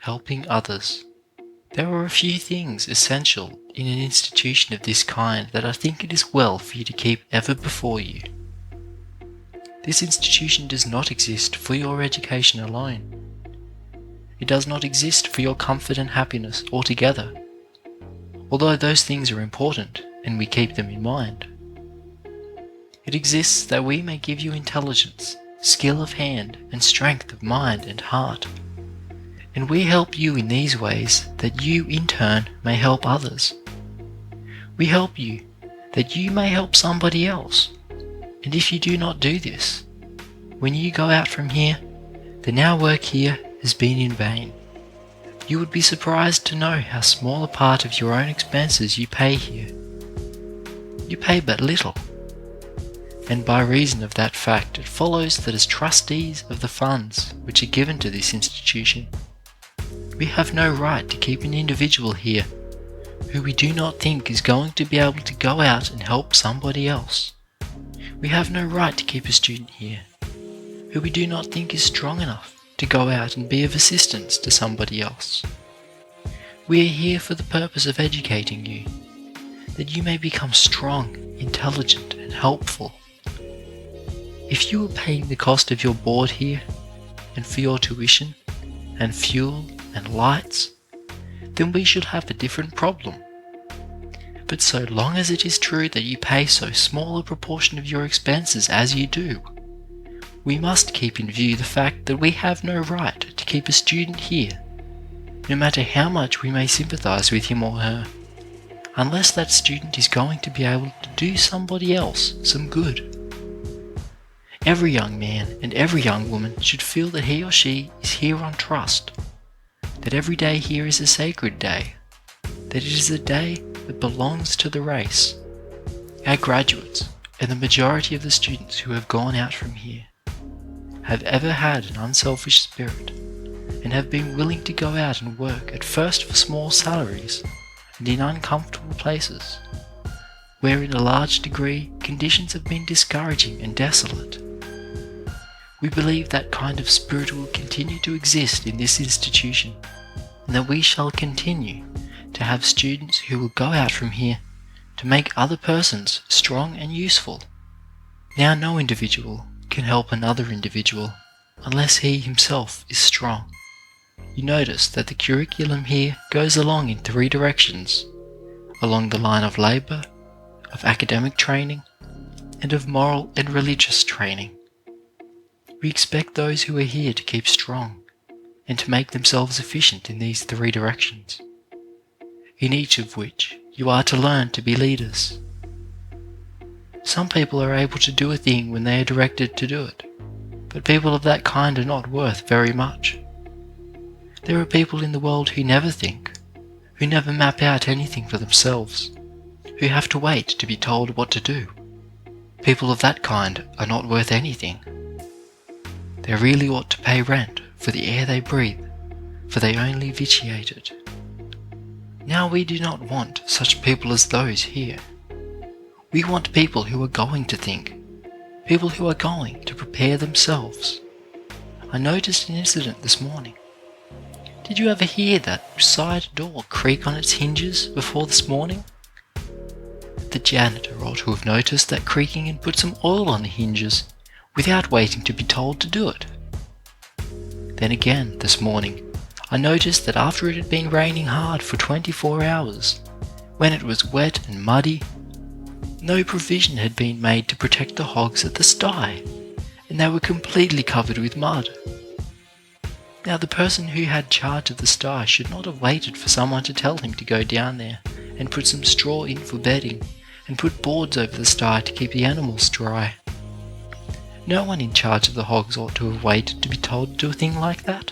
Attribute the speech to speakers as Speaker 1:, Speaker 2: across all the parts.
Speaker 1: Helping others. There are a few things essential in an institution of this kind that I think it is well for you to keep ever before you. This institution does not exist for your education alone. It does not exist for your comfort and happiness altogether, although those things are important and we keep them in mind. It exists that we may give you intelligence, skill of hand, and strength of mind and heart. And we help you in these ways that you in turn may help others. We help you that you may help somebody else. And if you do not do this, when you go out from here, then our work here has been in vain. You would be surprised to know how small a part of your own expenses you pay here. You pay but little. And by reason of that fact, it follows that as trustees of the funds which are given to this institution, we have no right to keep an individual here who we do not think is going to be able to go out and help somebody else. We have no right to keep a student here who we do not think is strong enough to go out and be of assistance to somebody else. We are here for the purpose of educating you, that you may become strong, intelligent, and helpful. If you are paying the cost of your board here, and for your tuition, and fuel, and lights, then we should have a different problem. But so long as it is true that you pay so small a proportion of your expenses as you do, we must keep in view the fact that we have no right to keep a student here, no matter how much we may sympathize with him or her, unless that student is going to be able to do somebody else some good. Every young man and every young woman should feel that he or she is here on trust, that every day here is a sacred day, that it is a day that belongs to the race. Our graduates, and the majority of the students who have gone out from here, have ever had an unselfish spirit, and have been willing to go out and work at first for small salaries and in uncomfortable places, where in a large degree conditions have been discouraging and desolate. We believe that kind of spirit will continue to exist in this institution, and that we shall continue to have students who will go out from here to make other persons strong and useful. Now no individual can help another individual unless he himself is strong. You notice that the curriculum here goes along in three directions: along the line of labour, of academic training, and of moral and religious training. We expect those who are here to keep strong and to make themselves efficient in these three directions, in each of which you are to learn to be leaders. Some people are able to do a thing when they are directed to do it, but people of that kind are not worth very much. There are people in the world who never think, who never map out anything for themselves, who have to wait to be told what to do. People of that kind are not worth anything. They really ought to pay rent for the air they breathe, for they only vitiate it. Now we do not want such people as those here. We want people who are going to think, people who are going to prepare themselves. I noticed an incident this morning. Did you ever hear that side door creak on its hinges before this morning? The janitor ought to have noticed that creaking and put some oil on the hinges without waiting to be told to do it. Then again, this morning, I noticed that after it had been raining hard for 24 hours, when it was wet and muddy, no provision had been made to protect the hogs at the sty, and they were completely covered with mud. Now the person who had charge of the sty should not have waited for someone to tell him to go down there and put some straw in for bedding and put boards over the sty to keep the animals dry. No one in charge of the hogs ought to have waited to be told to do a thing like that.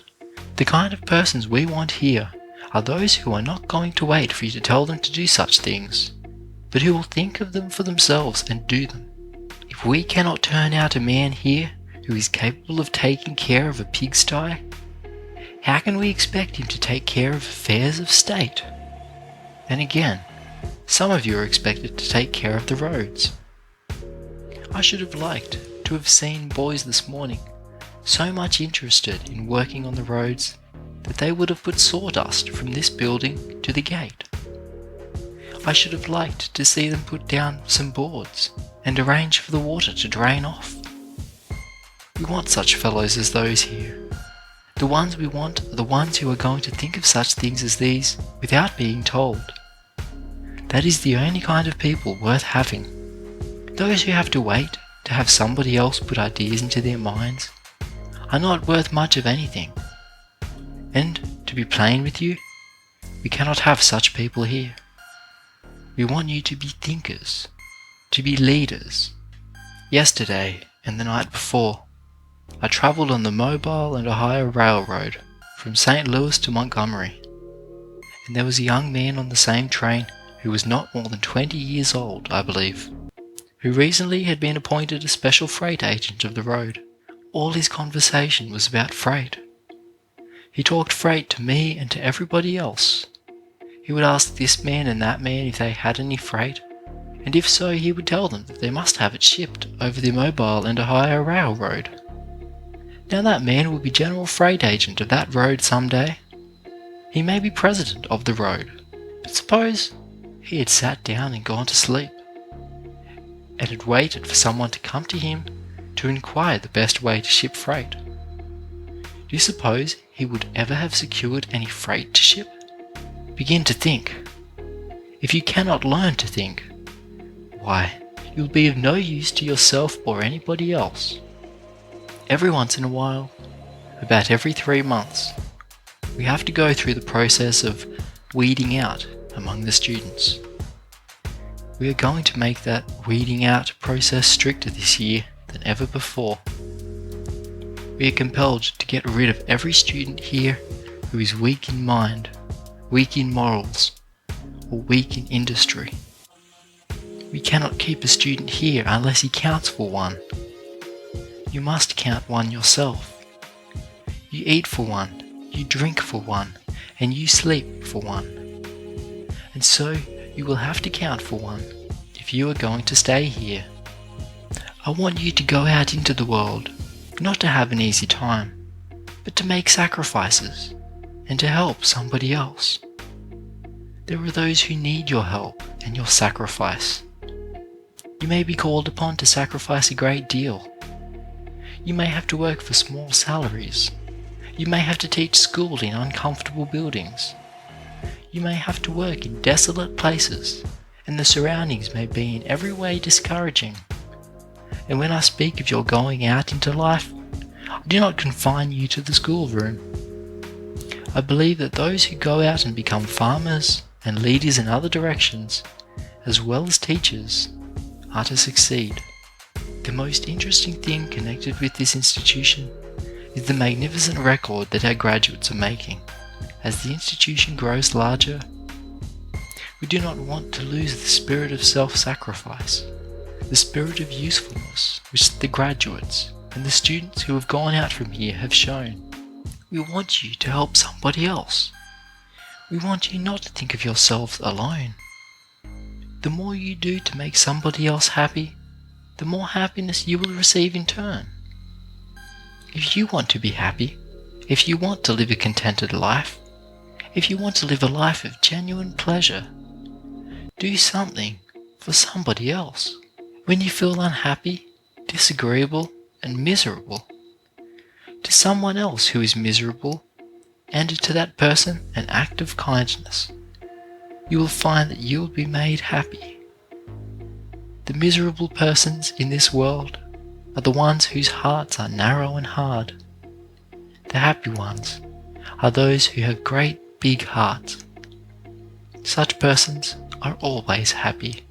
Speaker 1: The kind of persons we want here are those who are not going to wait for you to tell them to do such things, but who will think of them for themselves and do them. If we cannot turn out a man here who is capable of taking care of a pigsty, how can we expect him to take care of affairs of state? Then again, some of you are expected to take care of the roads. I should have liked to have seen boys this morning so much interested in working on the roads that they would have put sawdust from this building to the gate. I should have liked to see them put down some boards and arrange for the water to drain off. We want such fellows as those here. The ones we want are the ones who are going to think of such things as these without being told. That is the only kind of people worth having. Those who have to wait to have somebody else put ideas into their minds are not worth much of anything. And, to be plain with you, we cannot have such people here. We want you to be thinkers, to be leaders. Yesterday and the night before, I travelled on the Mobile and Ohio Railroad from St. Louis to Montgomery, and there was a young man on the same train who was not more than 20 years old, I believe, who recently had been appointed a special freight agent of the road. All his conversation was about freight. He talked freight to me and to everybody else. He would ask this man and that man if they had any freight, and if so, he would tell them that they must have it shipped over the Mobile and Ohio Railroad. Now that man will be general freight agent of that road some day. He may be president of the road, but suppose he had sat down and gone to sleep, and had waited for someone to come to him to inquire the best way to ship freight. Do you suppose he would ever have secured any freight to ship? Begin to think. If you cannot learn to think, why, you will be of no use to yourself or anybody else. Every once in a while, about every 3 months, we have to go through the process of weeding out among the students. We are going to make that weeding out process stricter this year than ever before. We are compelled to get rid of every student here who is weak in mind, weak in morals, or weak in industry. We cannot keep a student here unless he counts for one. You must count one yourself. You eat for one, you drink for one, and you sleep for one. And so you will have to count for one if you are going to stay here. I want you to go out into the world, not to have an easy time, but to make sacrifices and to help somebody else. There are those who need your help and your sacrifice. You may be called upon to sacrifice a great deal. You may have to work for small salaries. You may have to teach school in uncomfortable buildings. You may have to work in desolate places, and the surroundings may be in every way discouraging. And when I speak of your going out into life, I do not confine you to the schoolroom. I believe that those who go out and become farmers and leaders in other directions, as well as teachers, are to succeed. The most interesting thing connected with this institution is the magnificent record that our graduates are making. As the institution grows larger, we do not want to lose the spirit of self-sacrifice, the spirit of usefulness which the graduates and the students who have gone out from here have shown. We want you to help somebody else. We want you not to think of yourselves alone. The more you do to make somebody else happy, the more happiness you will receive in turn. If you want to be happy, if you want to live a contented life, if you want to live a life of genuine pleasure, do something for somebody else. When you feel unhappy, disagreeable, and miserable, to someone else who is miserable, and to that person an act of kindness, you will find that you will be made happy. The miserable persons in this world are the ones whose hearts are narrow and hard. The happy ones are those who have great big hearts. Such persons are always happy.